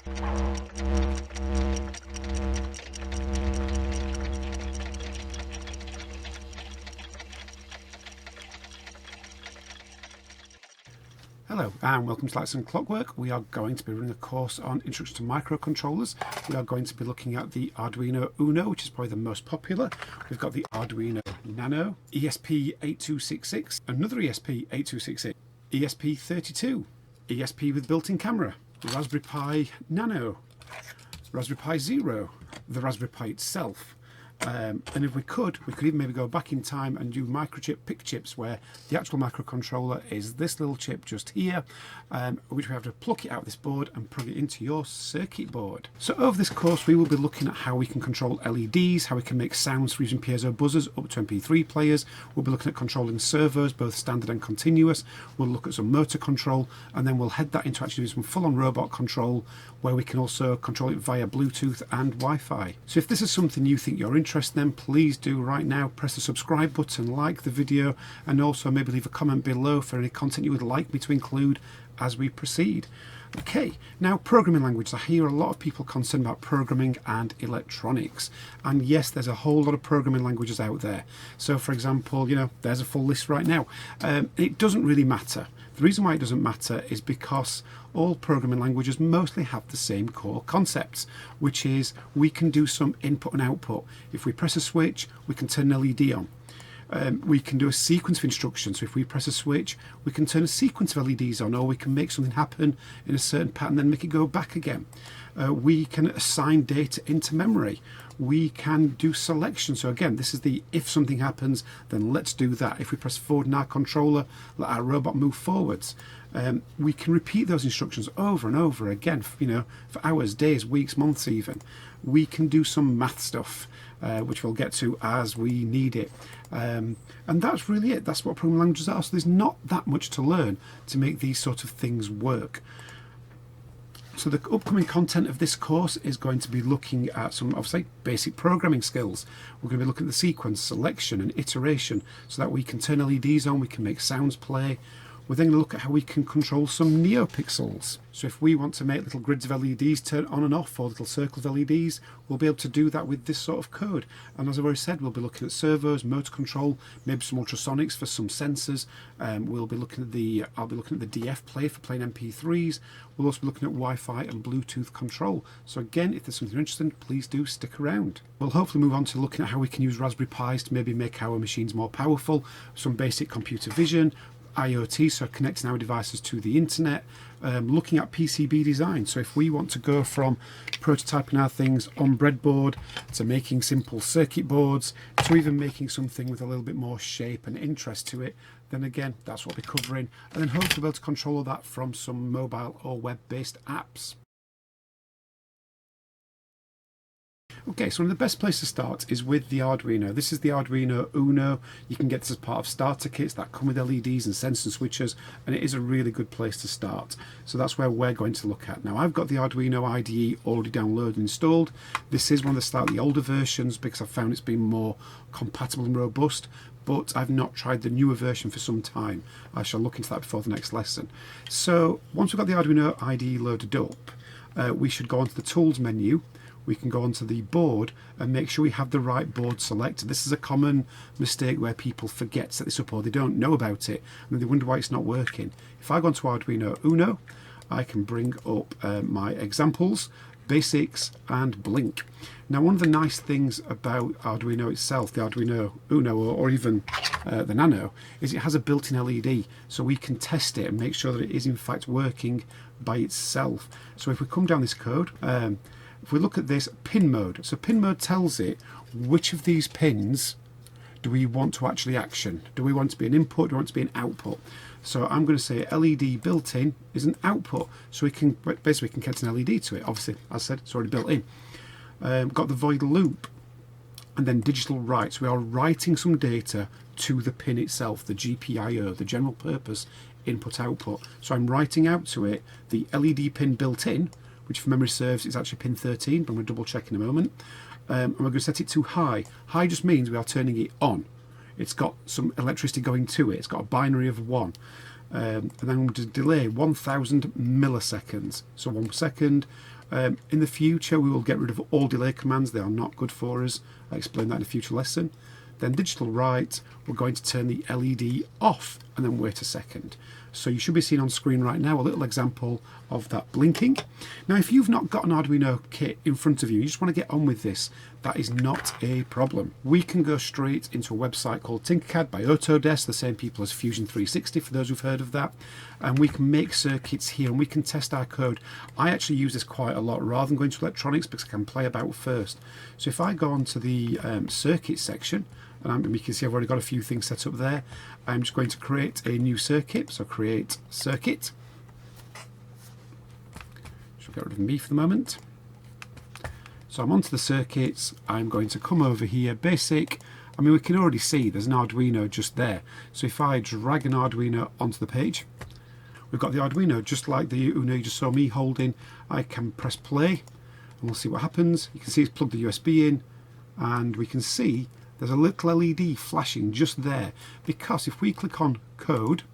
Hello and welcome to Lights and Clockwork. We are going to be running a course on Introduction to Microcontrollers. We are going to be looking at the Arduino Uno, which is probably the most popular. We've got the Arduino Nano, ESP8266, another ESP8266, ESP32, ESP with built-in camera, Raspberry Pi Nano, Raspberry Pi Zero, the Raspberry Pi itself. And if we could even maybe go back in time and do microchip pick chips, where the actual microcontroller is this little chip just here, which we have to pluck it out of this board and plug it into your circuit board. So over this course we will be looking at how we can control LEDs, how we can make sounds for using piezo buzzers up to MP3 players. We'll be looking at controlling servos, both standard and continuous. We'll look at some motor control, and then we'll head that into actually doing some full-on robot control, where we can also control it via Bluetooth and Wi-Fi. So if this is something you think you're interested in, then please do right now press the subscribe button, like the video, and also maybe leave a comment below for any content you would like me to include as we proceed. Okay, now programming languages. I hear a lot of people concerned about programming and electronics, and yes, there's a whole lot of programming languages out there. So for example, there's a full list right now. It doesn't really matter. The reason why it doesn't matter is because all programming languages mostly have the same core concepts, which is we can do some input and output. If we press a switch, we can turn an LED on. We can do a sequence of instructions. So if we press a switch, we can turn a sequence of LEDs on, or we can make something happen in a certain pattern, then make it go back again. We can assign data into memory. We can do selection. So again, this is the if something happens, then let's do that. If we press forward in our controller, let our robot move forwards. We can repeat those instructions over and over again, for hours, days, weeks, months even. We can do some math stuff, which we'll get to as we need it. And that's really it. That's what programming languages are. So there's not that much to learn to make these sort of things work. So the upcoming content of this course is going to be looking at some, obviously, basic programming skills. We're going to be looking at the sequence, selection and iteration, so that we can turn LEDs on, we can make sounds play. We're then going to look at how we can control some neopixels. So if we want to make little grids of LEDs turn on and off, or little circles of LEDs, we'll be able to do that with this sort of code. And as I've already said, we'll be looking at servos, motor control, maybe some ultrasonics for some sensors. We'll be looking at I'll be looking at the DF play for playing MP3s. We'll also be looking at Wi-Fi and Bluetooth control. So again, if there's something you're interested in, please do stick around. We'll hopefully move on to looking at how we can use Raspberry Pis to maybe make our machines more powerful, some basic computer vision, IoT, so connecting our devices to the internet, looking at PCB design. So if we want to go from prototyping our things on breadboard to making simple circuit boards to even making something with a little bit more shape and interest to it, then again, that's what we're covering. And then hopefully be able to control all that from some mobile or web-based apps. Okay, so one of the best places to start is with the Arduino. This is the Arduino Uno. You can get this as part of starter kits that come with LEDs and sensor switches, and it is a really good place to start. So that's where we're going to look at. Now, I've got the Arduino IDE already downloaded and installed. This is one of the slightly older versions because I've found it's been more compatible and robust, but I've not tried the newer version for some time. I shall look into that before the next lesson. So once we've got the Arduino IDE loaded up, we should go onto the Tools menu. We can go onto the board and make sure we have the right board selected. This is a common mistake where people forget to set this up, or they don't know about it and they wonder why it's not working. If I go onto Arduino Uno, I can bring up my examples, basics and blink. Now, one of the nice things about Arduino itself, the Arduino Uno or even the Nano, is it has a built-in LED, so we can test it and make sure that it is in fact working by itself. So if we come down this code, if we look at this pin mode, so pin mode tells it which of these pins do we want to actually action. Do we want to be an input? Do we want to be an output? So I'm going to say LED built in is an output, so we can basically get an LED to it. Obviously, as I said, it's already built in. Got the void loop, and then digital write. So we are writing some data to the pin itself, the GPIO, the general purpose input output. So I'm writing out to it the LED pin built in, which if memory serves is actually pin 13, but I'm going to double check in a moment. And we're going to set it to high. High just means we are turning it on. It's got some electricity going to it. It's got a binary of 1. and then we'll delay 1000 milliseconds. So 1 second. In the future, we will get rid of all delay commands. They are not good for us. I'll explain that in a future lesson. Then digital write, we're going to turn the LED off and then wait a second. So you should be seeing on screen right now a little example of that blinking. Now, if you've not got an Arduino kit in front of you, you just want to get on with this, that is not a problem. We can go straight into a website called Tinkercad by Autodesk, the same people as Fusion 360 for those who've heard of that, and we can make circuits here and we can test our code. I actually use this quite a lot rather than going to electronics because I can play about first. So if I go on to the circuit section, and you can see I've already got a few things set up there. I'm just going to create a new circuit. So create circuit. Should get rid of me for the moment. So I'm onto the circuits. I'm going to come over here, basic. I mean, we can already see there's an Arduino just there. So if I drag an Arduino onto the page, we've got the Arduino just like the Uno you just saw me holding. I can press play and we'll see what happens. You can see it's plugged the USB in and we can see there's a little LED flashing just there, because if we click on code,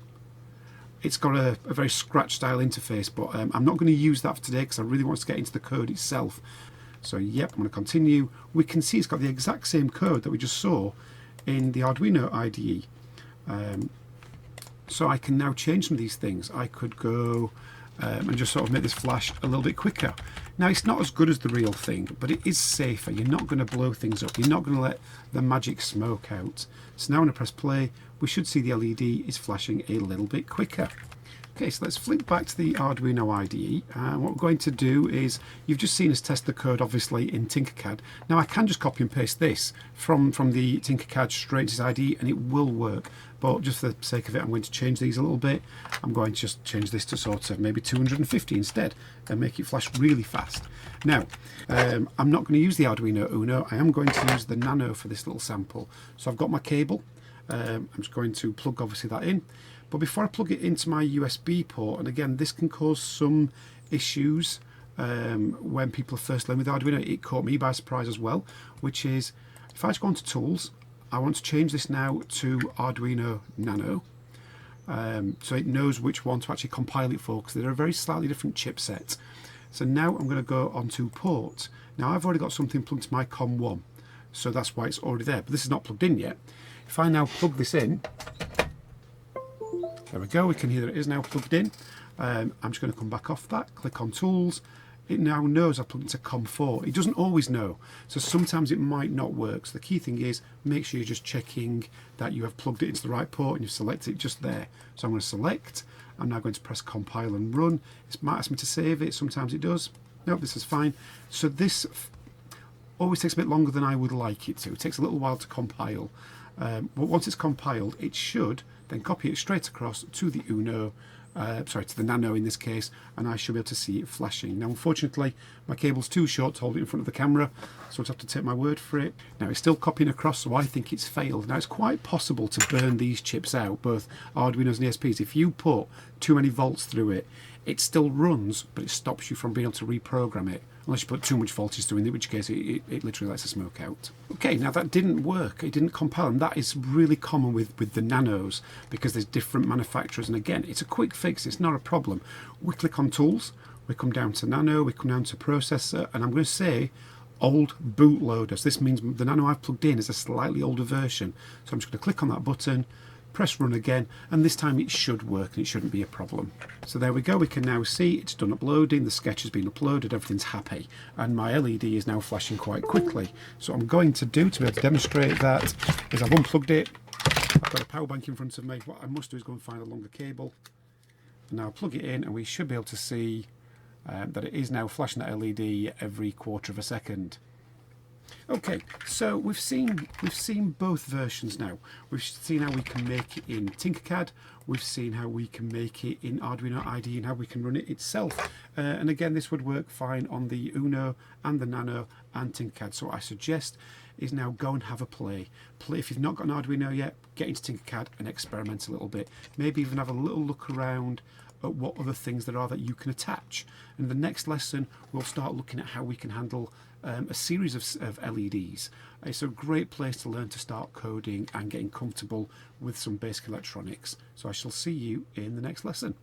it's got a very scratch style interface, but I'm not going to use that for today because I really want to get into the code itself. So yep, I'm going to continue. We can see it's got the exact same code that we just saw in the Arduino IDE. So I can now change some of these things. I could go and just sort of make this flash a little bit quicker. Now, it's not as good as the real thing, but it is safer. You're not going to blow things up. You're not going to let the magic smoke out. So now when I press play, we should see the LED is flashing a little bit quicker. Okay, so let's flick back to the Arduino IDE. What we're going to do is, you've just seen us test the code obviously in Tinkercad. Now I can just copy and paste this from the Tinkercad straight to this IDE and it will work. But just for the sake of it, I'm going to change these a little bit. I'm going to just change this to sort of maybe 250 instead and make it flash really fast. Now, I'm not going to use the Arduino Uno. I am going to use the Nano for this little sample. So I've got my cable. I'm just going to plug obviously that in. But before I plug it into my USB port, and again, this can cause some issues when people are first learning with Arduino. It caught me by surprise as well, which is, if I just go onto Tools, I want to change this now to Arduino Nano. So it knows which one to actually compile it for, because they're a very slightly different chipset. So now I'm going to go onto Port. Now I've already got something plugged to my COM1, so that's why it's already there, but this is not plugged in yet. If I now plug this in, there we go, we can hear that it is now plugged in. I'm just going to come back off that, click on Tools. It now knows I've plugged into COM4. It doesn't always know, so sometimes it might not work. So the key thing is, make sure you're just checking that you have plugged it into the right port and you've selected it just there. So I'm going to select, I'm now going to press compile and run. It might ask me to save it, sometimes it does. Nope, this is fine. So this always takes a bit longer than I would like it to. It takes a little while to compile. But once it's compiled, it should then copy it straight across to the Uno, to the Nano in this case, and I should be able to see it flashing. Now unfortunately my cable's too short to hold it in front of the camera, so I'll have to take my word for it. Now it's still copying across, so I think it's failed. Now it's quite possible to burn these chips out, both Arduinos and ESPs. If you put too many volts through it, it still runs, but it stops you from being able to reprogram it, unless you put too much voltage through it, in which case it literally lets the smoke out. Okay, now that didn't work, it didn't compile, and that is really common with the Nanos, because there's different manufacturers, and again, it's a quick fix, it's not a problem. We click on Tools, we come down to Nano, we come down to Processor, and I'm going to say old bootloader. So this means the Nano I've plugged in is a slightly older version. So I'm just going to click on that button, press run again, and this time it should work and it shouldn't be a problem. So there we go, we can now see it's done uploading, the sketch has been uploaded, everything's happy, and my LED is now flashing quite quickly. So what I'm going to do to be able to demonstrate that is I've unplugged it, I've got a power bank in front of me. What I must do is go and find a longer cable, and now plug it in, and we should be able to see that it is now flashing that LED every quarter of a second. Okay, so we've seen both versions now. We've seen how we can make it in Tinkercad, we've seen how we can make it in Arduino IDE, and how we can run it itself. And again, this would work fine on the Uno and the Nano and Tinkercad. So what I suggest is now go and have a play. If you've not got an Arduino yet, get into Tinkercad and experiment a little bit. Maybe even have a little look around at what other things there are that you can attach. And in the next lesson, we'll start looking at how we can handle a series of LEDs. It's a great place to learn to start coding and getting comfortable with some basic electronics. So I shall see you in the next lesson.